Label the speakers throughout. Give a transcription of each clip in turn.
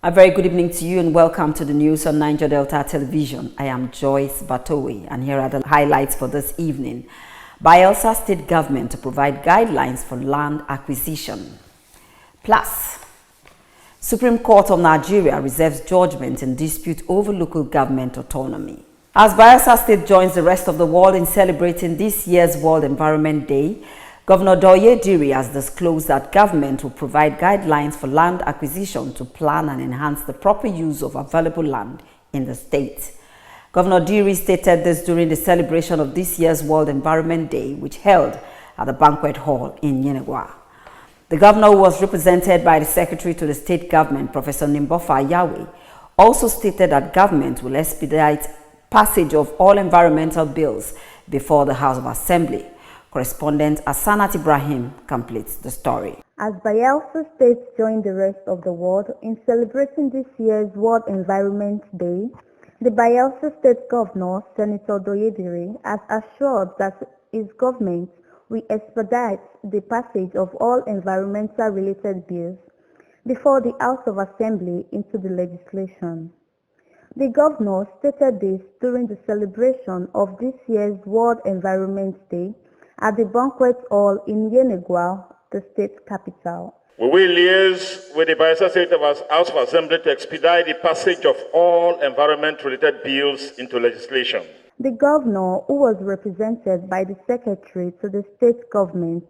Speaker 1: A very good evening to you and welcome to the news on Niger Delta Television. I am Joyce Batowe and here are the highlights for this evening. BAYELSA state government to provide guidelines for land acquisition. Plus, Supreme Court of Nigeria reserves judgment in dispute over local government autonomy. As BAYELSA state joins the rest of the world in celebrating this year's World Environment Day, Governor Oyedere has disclosed that government will provide guidelines for land acquisition to plan and enhance the proper use of available land in the state. Governor Diri stated this during the celebration of this year's World Environment Day, which held at the banquet hall in Yenagoa. The governor, who was represented by the Secretary to the State Government, Professor Nimbofa Yahweh, also stated that government will expedite passage of all environmental bills before the House of Assembly. Correspondent Asanat Ibrahim completes the story.
Speaker 2: As BAYELSA states join the rest of the world in celebrating this year's World Environment Day, the BAYELSA State Governor, Senator Oyedere, has assured that his government will expedite the passage of all environmental-related bills before the House of Assembly into the legislation. The governor stated this during the celebration of this year's World Environment Day at the banquet hall in Yenagoa, the state capital.
Speaker 3: We will liaise with the BAYELSA State House of Assembly to expedite the passage of all environment-related bills into legislation.
Speaker 2: The governor, who was represented by the Secretary to the State Government,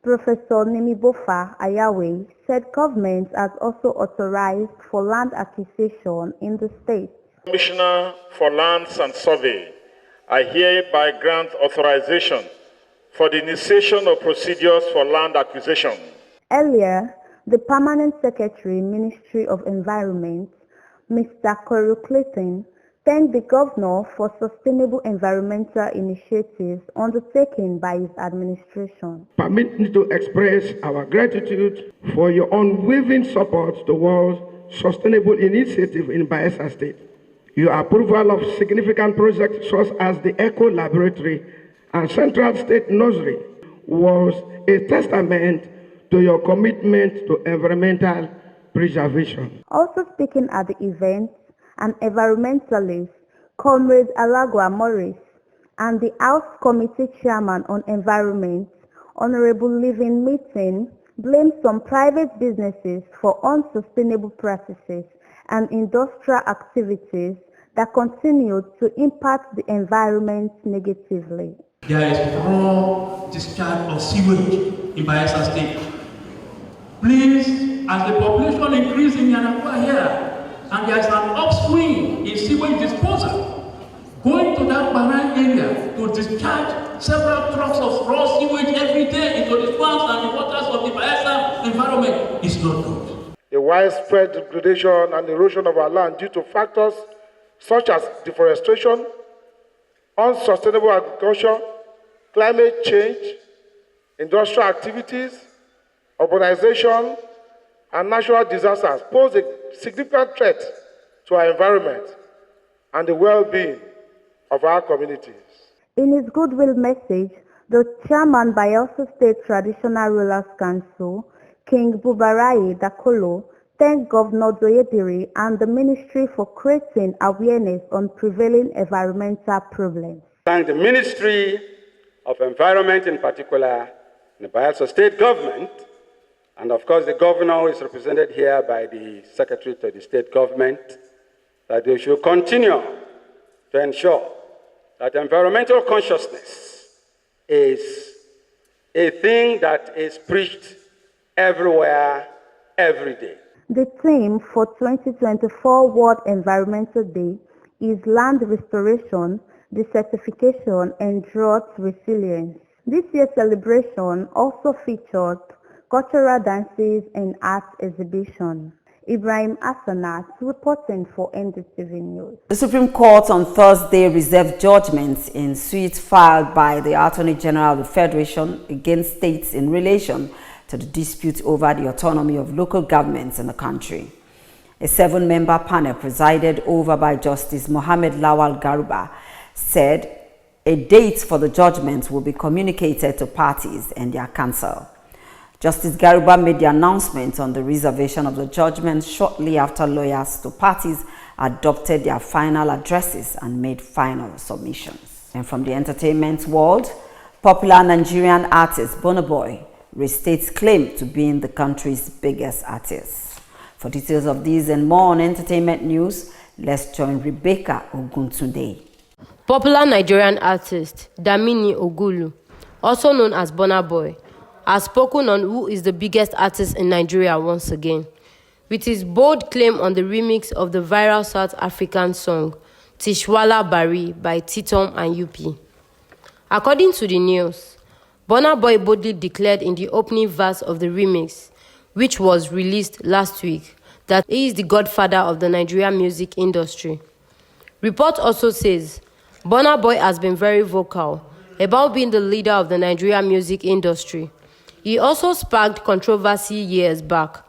Speaker 2: Professor Nimbofa Yahweh, said government has also authorized for land acquisition in the state.
Speaker 3: Commissioner for Lands and Survey, I hereby grant authorization for the initiation of procedures for land acquisition.
Speaker 2: Earlier, the Permanent Secretary, Ministry of Environment, Mr. Koru Clayton, thanked the governor for sustainable environmental initiatives undertaken by his administration.
Speaker 4: Permit me to express our gratitude for your unwavering support towards sustainable initiative in BAYELSA State. Your approval of significant projects such as the Eco Laboratory and Central State Nursery was a testament to your commitment to environmental preservation.
Speaker 2: Also speaking at the event, an environmentalist, Comrade Alagwa Morris, and the House Committee Chairman on Environment, Honorable Living Meeting, blamed some private businesses for unsustainable practices and industrial activities that continue to impact the environment negatively.
Speaker 5: There is raw discharge of sewage in BAYELSA State. Please, as the population increases in Yenagoa here, and there is an upswing in sewage disposal, going to that banana area to discharge several trucks of raw sewage every day into the swamps and the waters of the BAYELSA environment is not good.
Speaker 6: The widespread degradation and erosion of our land due to factors such as deforestation, unsustainable agriculture, climate change, industrial activities, urbanization, and natural disasters pose a significant threat to our environment and the well-being of our communities.
Speaker 2: In his goodwill message, the chairman BAYELSA State Traditional Rulers Council, King Bubarai Dakolo, thanked Governor Oyedere and the ministry for creating awareness on prevailing environmental problems.
Speaker 7: Thank the Ministry of Environment in particular, the BAYELSA State Government, and of course the governor is represented here by the Secretary to the State Government, that they should continue to ensure that environmental consciousness is a thing that is preached everywhere, every day.
Speaker 2: The theme for 2024 World Environmental Day is Land Restoration, Desertification and Drought Resilience. This year's celebration also featured cultural dances and art exhibition. Ibrahim Asanat reporting for NDTV News.
Speaker 1: The Supreme Court on Thursday reserved judgments in suits filed by the Attorney General of the Federation against states in relation to the dispute over the autonomy of local governments in the country. A 7-member panel presided over by Justice Mohammed Lawal Garuba said a date for the judgment will be communicated to parties and their counsel. Justice Garuba made the announcement on the reservation of the judgment shortly after lawyers to parties adopted their final addresses and made final submissions. And from the entertainment world, popular Nigerian artist Burna Boy restates claim to being the country's biggest artist. For details of these and more on entertainment news, let's join Rebecca Oguntunde.
Speaker 8: Popular Nigerian artist Damini Ogulu, also known as Burna Boy, has spoken on who is the biggest artist in Nigeria once again, with his bold claim on the remix of the viral South African song Tishwala Bari by Titom and UP. According to the news, Burna Boy boldly declared in the opening verse of the remix, which was released last week, that he is the godfather of the Nigerian music industry. Report also says Burna Boy has been very vocal about being the leader of the Nigerian music industry. He also sparked controversy years back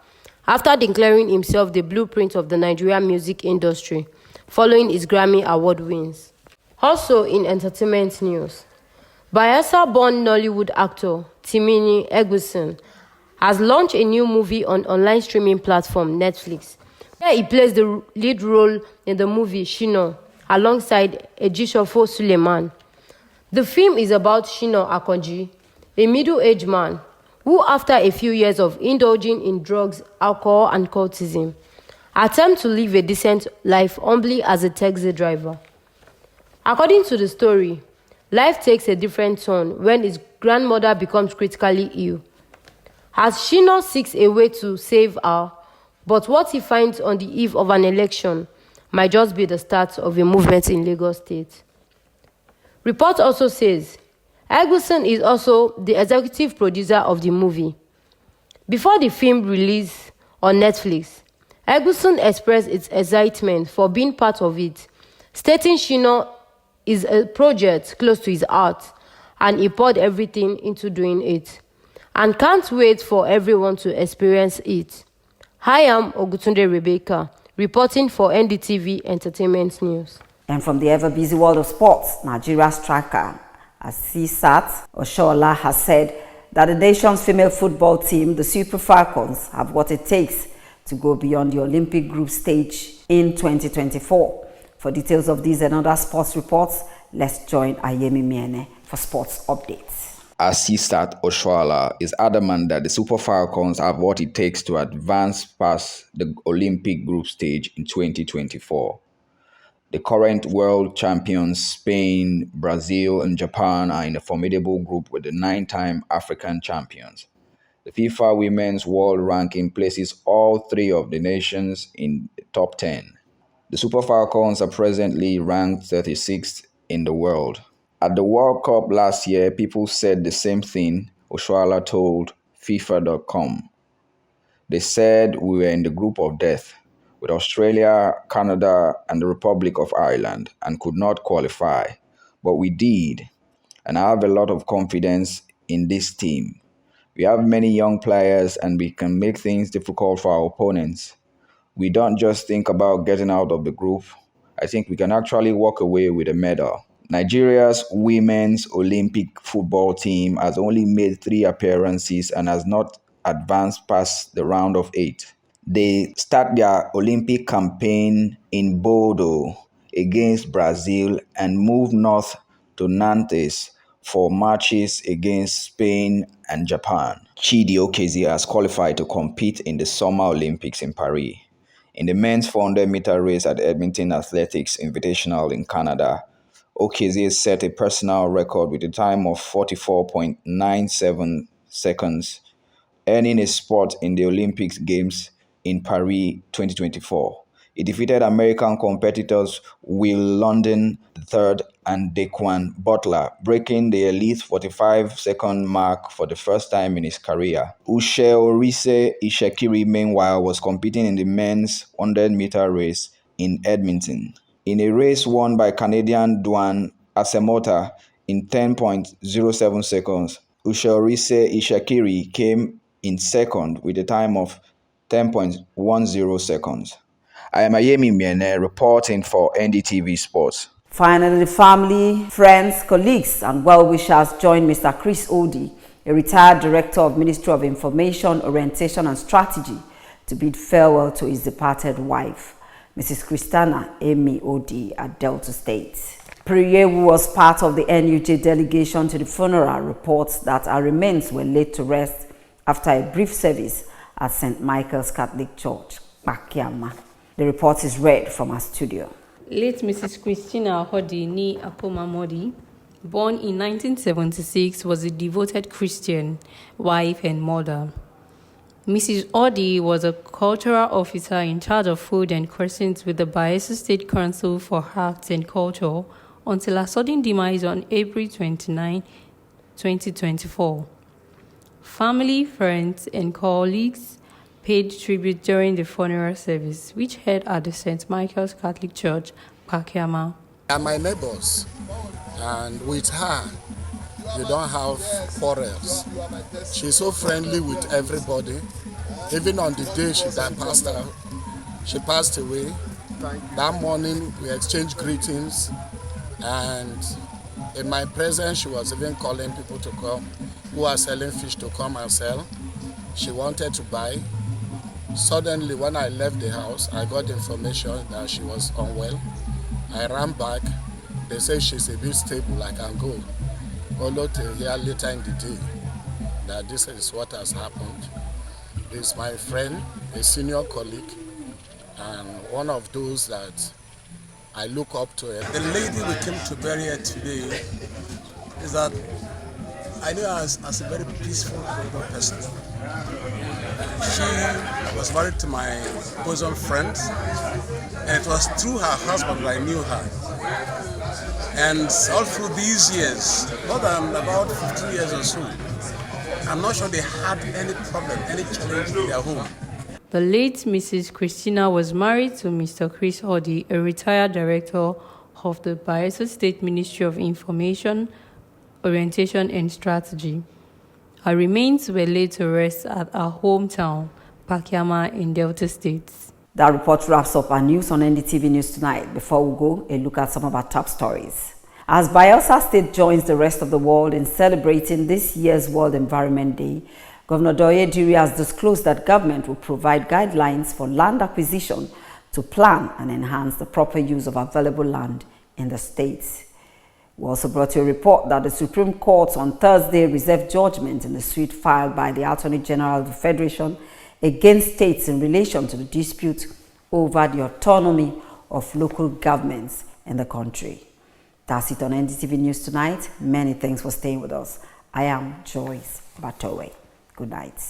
Speaker 8: after declaring himself the blueprint of the Nigerian music industry following his Grammy Award wins. Also in entertainment news, Bayelsa-born Nollywood actor Timini Egbuson has launched a new movie on online streaming platform Netflix, where he plays the lead role in the movie Shino alongside Ejishofo Suleiman. The film is about Shino Akonji, a middle-aged man who, after a few years of indulging in drugs, alcohol, and cultism, attempts to live a decent life humbly as a taxi driver. According to the story, life takes a different turn when his grandmother becomes critically ill. As Shino seeks a way to save her, but what he finds on the eve of an election might just be the start of a movement in Lagos State. Report also says Egbuson is also the executive producer of the movie. Before the film release on Netflix, Egbuson expressed its excitement for being part of it, stating Shino is a project close to his heart and he poured everything into doing it and can't wait for everyone to experience it. I am Ogutunde Rebecca, reporting for NDTV Entertainment News.
Speaker 1: And from the ever-busy world of sports, Nigeria striker Asisat Oshoala has said that the nation's female football team, the Super Falcons, have what it takes to go beyond the Olympic group stage in 2024. For details of these and other sports reports, let's join Ayemi Miene for sports updates.
Speaker 9: Asisat Oshoala is adamant that the Super Falcons have what it takes to advance past the Olympic group stage in 2024. The current world champions Spain, Brazil, and Japan are in a formidable group with the 9-time African champions. The FIFA Women's World Ranking places all three of the nations in the top 10. The Super Falcons are presently ranked 36th in the world. At the World Cup last year, people said the same thing, Oshoala told FIFA.com. They said we were in the group of death with Australia, Canada, and the Republic of Ireland and could not qualify. But we did, and I have a lot of confidence in this team. We have many young players and we can make things difficult for our opponents. We don't just think about getting out of the group. I think we can actually walk away with a medal. Nigeria's women's Olympic football team has only made 3 appearances and has not advanced past the round of 8. They start their Olympic campaign in Bordeaux against Brazil and move north to Nantes for matches against Spain and Japan. Chidi Okezie has qualified to compete in the Summer Olympics in Paris. In the men's 400-meter race at Edmonton Athletics Invitational in Canada, Okezie set a personal record with a time of 44.97 seconds, earning a spot in the Olympic Games in Paris 2024. He defeated American competitors Will London III and Daquan Butler, breaking the elite 45-second mark for the first time in his career. Usheorise Ishekiri, meanwhile, was competing in the men's 100-meter race in Edmonton. In a race won by Canadian Duane Asemota in 10.07 seconds, Usheorise Ishekiri came in second with a time of 10.10 seconds. I am Ayemi Miene reporting for NDTV Sports.
Speaker 1: Finally, the family, friends, colleagues, and well-wishers joined Mr. Chris Odi, a retired director of Ministry of Information, Orientation and Strategy, to bid farewell to his departed wife, Mrs. Christiana Amy Odi at Delta State. Priye, who was part of the NUJ delegation to the funeral, reports that her remains were laid to rest after a brief service at St. Michael's Catholic Church, Pakiama. The report is read from our studio.
Speaker 10: Late Mrs. Christina Odi ni Apomamodi, born in 1976, was a devoted Christian, wife and mother. Mrs. Odi was a cultural officer in charge of food and cuisines with the Bayelsa State Council for Arts and Culture until her sudden demise on April 29, 2024. Family, friends, and colleagues paid tribute during the funeral service, which held at the St. Michael's Catholic Church, Pakiama.
Speaker 11: They are my neighbors, and with her, you don't have quarrels. She's so friendly with everybody. Even on the day she passed away. That morning, we exchanged greetings, and in my presence, she was even calling people to come who are selling fish to come and sell. She wanted to buy. Suddenly, when I left the house, I got information that she was unwell. I ran back. They say she's a bit stable, I can go. Although to hear later in the day that this is what has happened. This is my friend, a senior colleague, and one of those that I look up to.
Speaker 12: The lady we came to bury her today is that I knew her as a very peaceful person. She was married to my bosom friend, and it was through her husband that I knew her. And all through these years, more than about 15 years or so, I'm not sure they had any problem, any challenge in their home.
Speaker 10: The late Mrs. Christina was married to Mr. Chris Odi, a retired director of the Bayelsa State Ministry of Information, Orientation and Strategy. Her remains were laid to rest at her hometown, Pakiama in Delta State.
Speaker 1: That report wraps up our news on NDTV News Tonight. Before we go, a look at some of our top stories. As Bayelsa State joins the rest of the world in celebrating this year's World Environment Day, Governor Oyediri has disclosed that government will provide guidelines for land acquisition to plan and enhance the proper use of available land in the state. We also brought you a report that the Supreme Court on Thursday reserved judgment in the suit filed by the Attorney General of the Federation against states in relation to the dispute over the autonomy of local governments in the country. That's it on NDTV News Tonight. Many thanks for staying with us. I am Joyce Batowe. Good night.